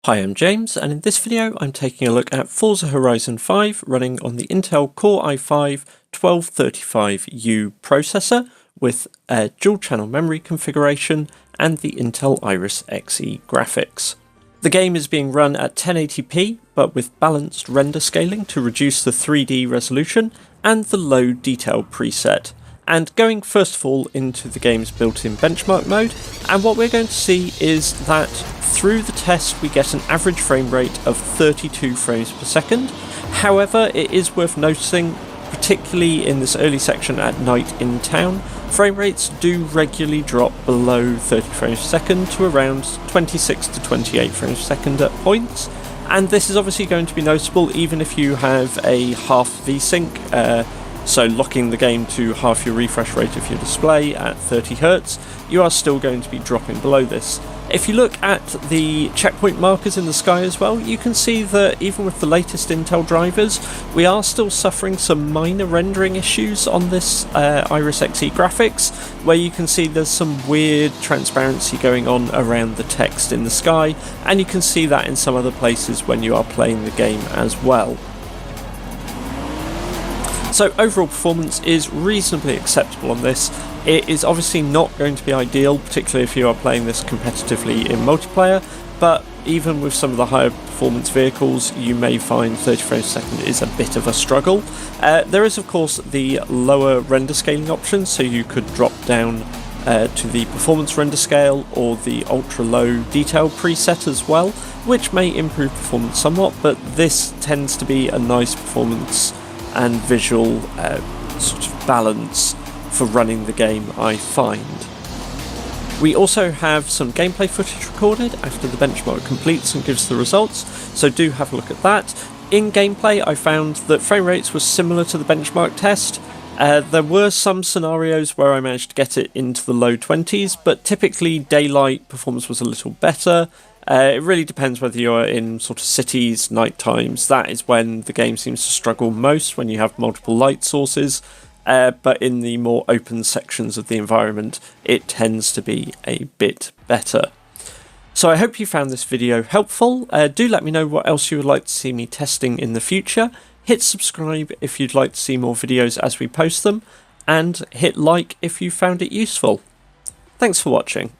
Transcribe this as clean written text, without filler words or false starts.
Hi, I'm James, and in this video I'm taking a look at Forza Horizon 5 running on the Intel Core i5 1235U processor with a dual channel memory configuration and the Intel Iris Xe graphics. The game is being run at 1080p but with balanced render scaling to reduce the 3D resolution and the low detail preset. And going first of all into the game's built-in benchmark mode, and what we're going to see is that through the test we get an average frame rate of 32 frames per second. However, it is worth noticing, particularly in this early section at night in town, frame rates do regularly drop below 30 frames per second to around 26 to 28 frames per second at points. And this is obviously going to be noticeable even if you have a half VSync, so locking the game to half your refresh rate of your display at 30 Hz, you are still going to be dropping below this. If you look at the checkpoint markers in the sky as well, you can see that even with the latest Intel drivers, we are still suffering some minor rendering issues on this Iris Xe graphics, where you can see there's some weird transparency going on around the text in the sky, and you can see that in some other places when you are playing the game as well. So overall performance is reasonably acceptable on this. It is obviously not going to be ideal, particularly if you are playing this competitively in multiplayer, but even with some of the higher performance vehicles you may find 30 frames per second is a bit of a struggle. There is of course the lower render scaling option, so you could drop down to the performance render scale or the ultra low detail preset as well, which may improve performance somewhat, but this tends to be a nice performance and visual sort of balance for running the game, I find. We also have some gameplay footage recorded after the benchmark completes and gives the results, so do have a look at that. In gameplay I found that frame rates were similar to the benchmark test. There were some scenarios where I managed to get it into the low 20s, but typically daylight performance was a little better. It really depends whether you're in sort of cities, night times. That is when the game seems to struggle most, when you have multiple light sources. But in the more open sections of the environment, it tends to be a bit better. So I hope you found this video helpful. Do let me know what else you would like to see me testing in the future. Hit subscribe if you'd like to see more videos as we post them, and hit like if you found it useful. Thanks for watching.